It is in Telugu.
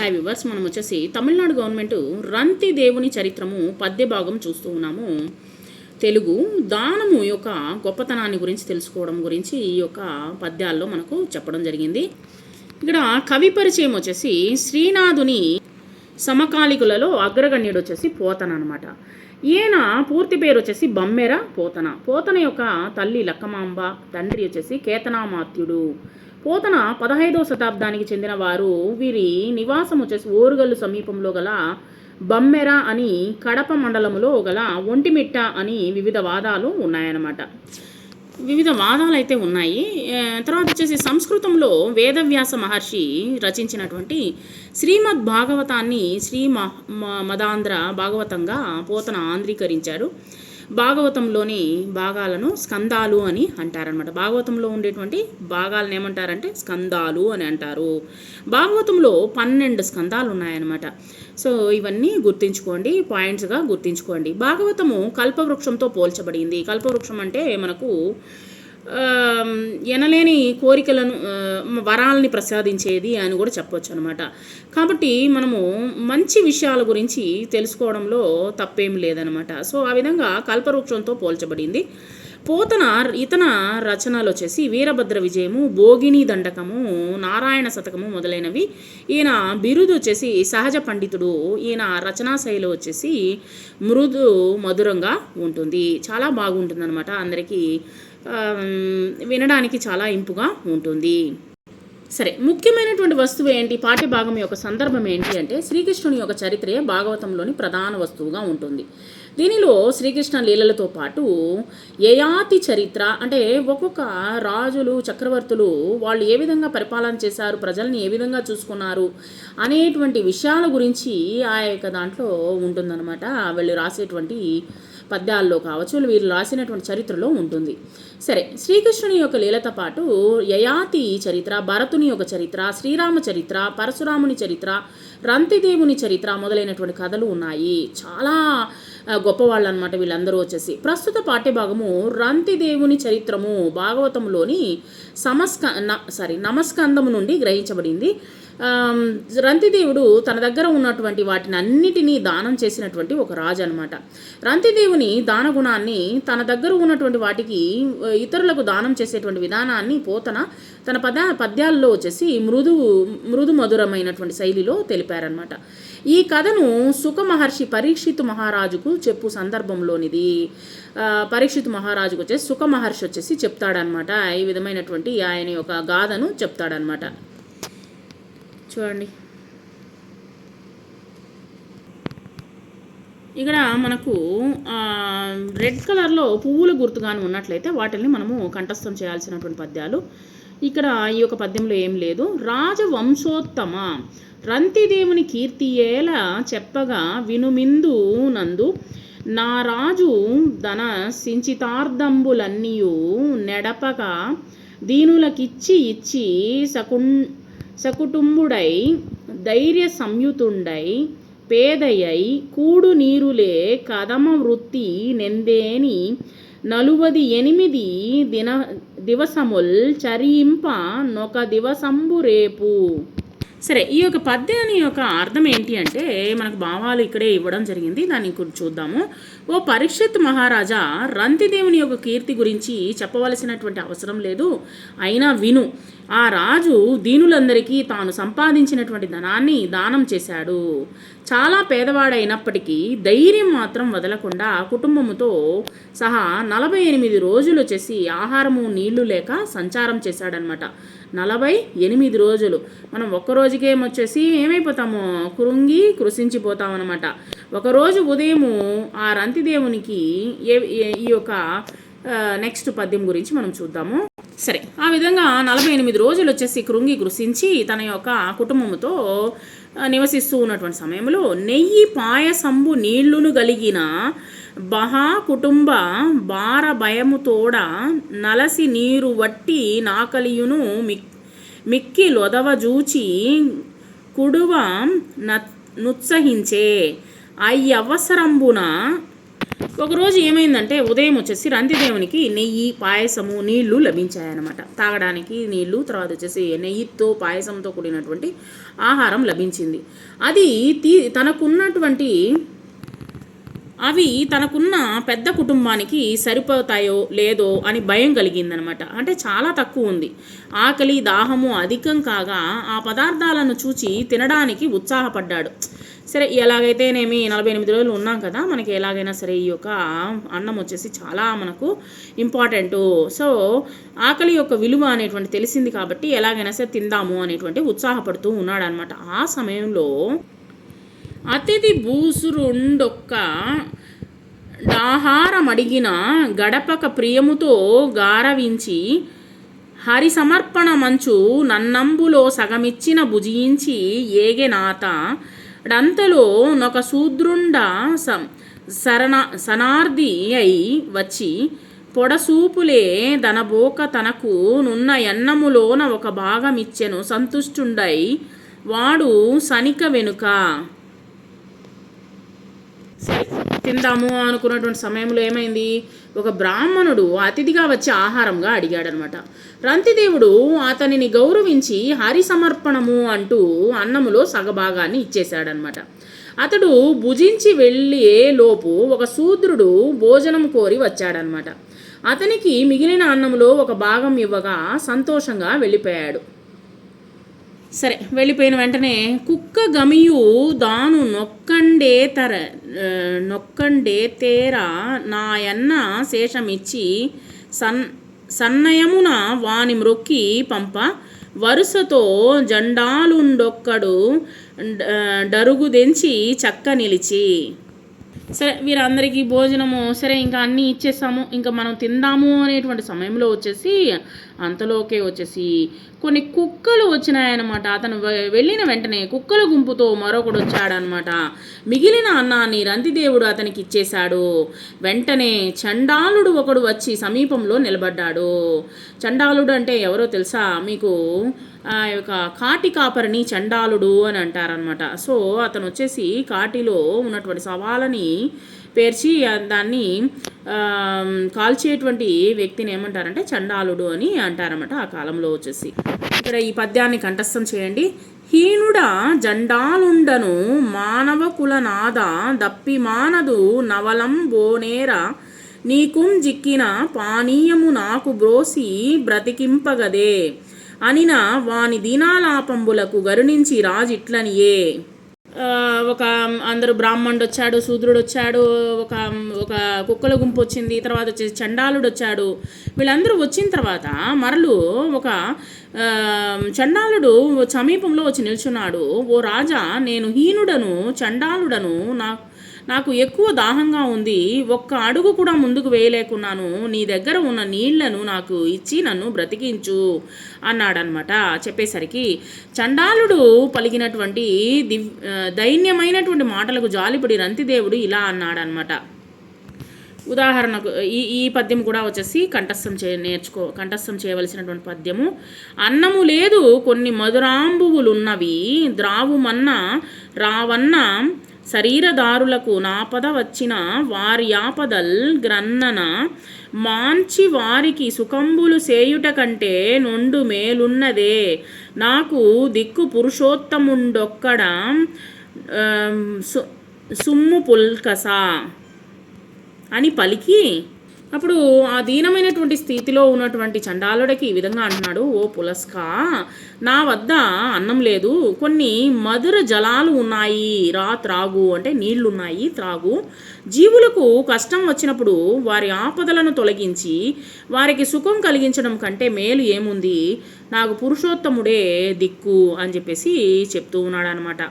హాయ్ వివర్స్, మనం వచ్చేసి తమిళనాడు గవర్నమెంట్ రంతి దేవుని చరిత్రము పద్య భాగం చూస్తూ ఉన్నాము. తెలుగు దానము యొక్క గొప్పతనాన్ని గురించి తెలుసుకోవడం గురించి ఈ యొక్క పద్యాల్లో మనకు చెప్పడం జరిగింది. ఇక్కడ కవి పరిచయం వచ్చేసి శ్రీనాథుని సమకాలికులలో అగ్రగణ్యుడు వచ్చేసి పోతన అనమాట. ఈయన పూర్తి పేరు వచ్చేసి బమ్మెర పోతన. పోతన యొక్క తల్లి లక్కమాంబ, తండ్రి వచ్చేసి కేతనామాత్యుడు. పోతన 15వ శతాబ్దానికి చెందిన వారు. వీరి నివాసం వచ్చేసి ఓరుగల్లు సమీపంలో గల బమ్మెర అని, కడప మండలంలో గల ఒంటిమిట్ట అని వివిధ వాదాలు ఉన్నాయన్నమాట. వివిధ వాదాలు అయితే ఉన్నాయి. తర్వాత వచ్చేసి సంస్కృతంలో వేదవ్యాస మహర్షి రచించినటువంటి శ్రీమద్ భాగవతాన్ని మదాంధ్ర భాగవతంగా పోతన ఆంధ్రీకరించాడు. భాగవతంలోని భాగాలను స్కందాలు అని అంటారనమాట. భాగవతంలో ఉండేటువంటి భాగాలను ఏమంటారంటే స్కందాలు అని అంటారు. భాగవతంలో 12 స్కందాలు ఉన్నాయన్నమాట. సో ఇవన్నీ గుర్తించుకోండి, పాయింట్స్గా గుర్తించుకోండి. భాగవతము కల్పవృక్షంతో పోల్చబడింది. కల్పవృక్షం అంటే మనకు ఎనలేని కోరికలను, వరాలని ప్రసాదించేది అని కూడా చెప్పవచ్చు అనమాట. కాబట్టి మనము మంచి విషయాల గురించి తెలుసుకోవడంలో తప్పేం లేదనమాట. సో ఆ విధంగా కల్పవృక్షంతో పోల్చబడింది. పోతన ఇతన రచనలు వచ్చేసి వీరభద్ర విజయము, భోగిని దండకము, నారాయణ శతకము మొదలైనవి. ఈయన బిరుదు వచ్చేసి సహజ పండితుడు. ఈయన రచనా శైలి వచ్చేసి మృదు మధురంగా ఉంటుంది. చాలా బాగుంటుంది అనమాట. అందరికీ వినడానికి చాలా ఇంపుగా ఉంటుంది. సరే, ముఖ్యమైనటువంటి వస్తువు ఏంటి? పాఠ్యభాగం యొక్క సందర్భం ఏంటి అంటే శ్రీకృష్ణుని యొక్క చరిత్రే భాగవతంలోని ప్రధాన వస్తువుగా ఉంటుంది. దీనిలో శ్రీకృష్ణ లీలలతో పాటు యయాతి చరిత్ర, అంటే ఒక్కొక్క రాజులు, చక్రవర్తులు వాళ్ళు ఏ విధంగా పరిపాలన చేశారు, ప్రజల్ని ఏ విధంగా చూసుకున్నారు అనేటువంటి విషయాల గురించి ఆ యొక్క దాంట్లో ఉంటుందన్నమాట. వీళ్ళు రాసేటువంటి పద్యాల్లో కావచ్చు, వీళ్ళు రాసినటువంటి చరిత్రలో ఉంటుంది. సరే, శ్రీకృష్ణుని యొక్క లీలతో పాటు యయాతి చరిత్ర, భరతుని యొక్క చరిత్ర, శ్రీరామ చరిత్ర, పరశురాముని చరిత్ర, రంతిదేవుని చరిత్ర మొదలైనటువంటి కథలు ఉన్నాయి. చాలా గొప్పవాళ్ళు అనమాట వీళ్ళందరూ వచ్చేసి. ప్రస్తుత పాఠ్యభాగము రంతిదేవుని చరిత్రము భాగవతంలోని నమస్కందము నుండి గ్రహించబడింది. రంతిదేవుడు తన దగ్గర ఉన్నటువంటి వాటిని అన్నిటినీ దానం చేసినటువంటి ఒక రాజు అనమాట. రంతిదేవుని దాన గుణాన్ని, తన దగ్గర ఉన్నటువంటి వాటికి ఇతరులకు దానం చేసేటువంటి విధానాన్ని పోతన తన పద్యాల్లో వచ్చేసి మృదు మధురమైనటువంటి శైలిలో తెలిపారనమాట. ఈ కథను సుఖ మహర్షి పరీక్షితు మహారాజుకు చెప్పు సందర్భంలోనిది. పరీక్షితు మహారాజుకు వచ్చేసి సుఖ మహర్షి వచ్చేసి చెప్తాడనమాట. ఈ విధమైనటువంటి ఆయన యొక్క గాథను చెప్తాడనమాట. చూడండి, ఇక్కడ మనకు రెడ్ కలర్లో పువ్వుల గుర్తుగాను ఉన్నట్లయితే వాటిని మనము కంఠస్థం చేయాల్సినటువంటి పద్యాలు. ఇక్కడ ఈ యొక్క పద్యంలో ఏం లేదు. రాజవంశోత్తమ రంతిదేవుని కీర్తియేల చెప్పగా వినుమిందు నందు, నా రాజు ధన సించితార్థంబులన్నీయు నెడపగా దీనులకిచ్చి ఇచ్చి సకుటుంబుడై ధైర్య సంయుతుండై పేదయై కూడు నీరులే కదమ వృత్తి నెందేని 48 దివసముల్ చరింప నొక దివసంబు రేపు. సరే, ఈ యొక్క పద్యాన్ని యొక్క అర్థం ఏంటి అంటే మనకు భావాలు ఇక్కడే ఇవ్వడం జరిగింది. దాన్ని చూద్దాము. ఓ పరీక్షిత్ మహారాజా, రంతిదేవుని యొక్క కీర్తి గురించి చెప్పవలసినటువంటి అవసరం లేదు, అయినా విను. ఆ రాజు దీనులందరికీ తాను సంపాదించినటువంటి ధనాన్ని దానం చేశాడు. చాలా పేదవాడైనప్పటికీ ధైర్యం మాత్రం వదలకుండా కుటుంబముతో సహా 48 రోజులు వచ్చేసి ఆహారము నీళ్లు లేక సంచారం చేశాడనమాట. 48 రోజులు. మనం ఒక్కరోజుకే వచ్చేసి ఏమైపోతాము, కృషించిపోతామన్నమాట. ఒకరోజు ఉదయము ఆ రంతిదేవునికి ఈ యొక్క నెక్స్ట్ పద్యం గురించి మనం చూద్దాము. సరే, ఆ విధంగా 48 రోజులు వచ్చేసి కృషించి తన యొక్క కుటుంబంతో నివసిస్తూ ఉన్నటువంటి సమయంలో నెయ్యి పాయసంబు నీళ్లును గలిగిన బహా కుటుంబ భార భయముతోడ నలసి నీరు వట్టి నాకలియును మిక్కి లొదవ జూచి కుడువ నుత్సహించే అయ్యవసరంబున ఒకరోజు ఏమైందంటే ఉదయం వచ్చేసి రంతిదేవునికి నెయ్యి, పాయసము, నీళ్లు లభించాయన్నమాట. తాగడానికి నీళ్లు, తర్వాత వచ్చేసి నెయ్యితో పాయసంతో కూడినటువంటి ఆహారం లభించింది. అది తనకున్న పెద్ద కుటుంబానికి సరిపోతాయో లేదో అని భయం కలిగిందనమాట. అంటే చాలా తక్కువ ఉంది. ఆకలి, దాహము అధికం కాగా ఆ పదార్థాలను చూచి తినడానికి ఉత్సాహపడ్డాడు. సరే, ఎలాగైతేనేమి 48 రోజులు ఉన్నాం కదా, మనకి ఎలాగైనా సరే ఈ యొక్క అన్నం వచ్చేసి చాలా మనకు ఇంపార్టెంటు. సో ఆకలి యొక్క విలువ అనేటువంటి తెలిసింది కాబట్టి ఎలాగైనా సరే తిందాము అనేటువంటి ఉత్సాహపడుతూ ఉన్నాడు అనమాట. ఆ సమయంలో అతిథి బూసురుండొక్క ఆహారమడిగిన గడపక ప్రియముతో గారవించి హరి సమర్పణ మంచు నన్నంబులో సగమిచ్చిన భుజించి ఏగెనాత డంతలో నొక శూద్రుండ సనార్ది అయి వచ్చి పొడసూపులే దనబోక తనకు నున్న ఎన్నములోన ఒక భాగమిచ్చెను సంతుష్టుండై వాడు సనిక వెనుక. తిందాము అనుకున్నటువంటి సమయంలో ఏమైంది, ఒక బ్రాహ్మణుడు అతిథిగా వచ్చి ఆహారంగా అడిగాడనమాట. రంతిదేవుడు అతనిని గౌరవించి హరి సమర్పణము అంటూ అన్నములో సగభాగాన్ని ఇచ్చేశాడనమాట. అతడు భుజించి వెళ్ళే లోపు ఒక శూద్రుడు భోజనం కోరి వచ్చాడనమాట. అతనికి మిగిలిన అన్నంలో ఒక భాగం ఇవ్వగా సంతోషంగా వెళ్ళిపోయాడు. సరే, వెళ్ళిపోయిన వెంటనే కుక్క గమియు దాను నొక్కండే తేర నాయన్న శేషమిచ్చి సన్నయమున వాని మ్రొక్కి పంప వరుసతో జండాలుండొక్కడు డరుగుదెంచి చక్క నిలిచి. సరే, వీరందరికీ భోజనము సరే ఇంకా అన్నీ ఇచ్చేసాము, ఇంకా మనం తిందాము అనేటువంటి సమయంలో వచ్చేసి అంతలోకే వచ్చేసి కొన్ని కుక్కలు వచ్చినాయన్నమాట. అతను వెళ్ళిన వెంటనే కుక్కల గుంపుతో మరొకడు వచ్చాడనమాట. మిగిలిన అన్నాన్ని రంతిదేవుడు అతనికి ఇచ్చేశాడు. వెంటనే చండాలుడు ఒకడు వచ్చి సమీపంలో నిలబడ్డాడు. చండాలుడు అంటే ఎవరో తెలుసా మీకు? ఆ యొక్క కాటి కాపరిని చండాలుడు అని అంటారనమాట. సో అతను వచ్చేసి కాటిలో ఉన్నటువంటి సవాలని పేర్చి దాన్ని కాల్చేటువంటి వ్యక్తిని ఏమంటారంటే చండాలుడు అని అంటారన్నమాట ఆ కాలంలో వచ్చేసి. ఇక్కడ ఈ పద్యాన్ని కంఠస్థం చేయండి. హీనుడ జండాలుండను మానవ కులనాద దప్పి మానదు నవలం బోనేర నీకుం జిక్కిన పానీయము నాకు బ్రోసి బ్రతికింపగదే అనిన వాని దీనాలాపంబులకు గరుణించి రాజు ఇట్లనియే. ఒక అందరూ బ్రాహ్మణుడు వచ్చాడు, శూద్రుడు వచ్చాడు, ఒక కుక్కల గుంపు వచ్చింది, తర్వాత వచ్చేసి చండాలుడు వచ్చాడు. వీళ్ళందరూ వచ్చిన తర్వాత మరలు ఒక చండాలుడు సమీపంలో వచ్చి నిల్చున్నాడు. ఓ రాజా, నేను హీనుడను, చండాలుడను, నాకు ఎక్కువ దాహంగా ఉంది, ఒక్క అడుగు కూడా ముందుకు వేయలేకున్నాను, నీ దగ్గర ఉన్న నీళ్లను నాకు ఇచ్చి నన్ను బ్రతికించు అన్నాడనమాట. చెప్పేసరికి చండాలుడు పలికినటువంటి దైన్యమైనటువంటి మాటలకు జాలిపడి రంతిదేవుడు ఇలా అన్నాడనమాట. ఉదాహరణకు ఈ పద్యం కూడా వచ్చేసి కంఠస్థం చేయవలసినటువంటి పద్యము. అన్నము లేదు కొన్ని మధురాంబువులున్నవి ద్రావుమన్న రావన్న శరీరదారులకు నాపద వచ్చిన వారి ఆపదల్ గ్రన్నన మాంచి వారికి సుఖంబులు సేయుట కంటే నొండు మేలున్నదే నాకు దిక్కు పురుషోత్తముండొక్కడ సుమ్ము పుల్కస అని పలికి అప్పుడు ఆ దీనమైనటువంటి స్థితిలో ఉన్నటువంటి చండాలుడికి ఈ విధంగా అంటున్నాడు. ఓ పులస్కా, నా వద్ద అన్నం లేదు, కొన్ని మధుర జలాలు ఉన్నాయి, త్రాగు అంటే నీళ్లున్నాయి, త్రాగు. జీవులకు కష్టం వచ్చినప్పుడు వారి ఆపదలను తొలగించి వారికి సుఖం కలిగించడం కంటే మేలు ఏముంది, నాకు పురుషోత్తముడే దిక్కు అని చెప్పేసి చెప్తూ ఉన్నాడు అనమాట.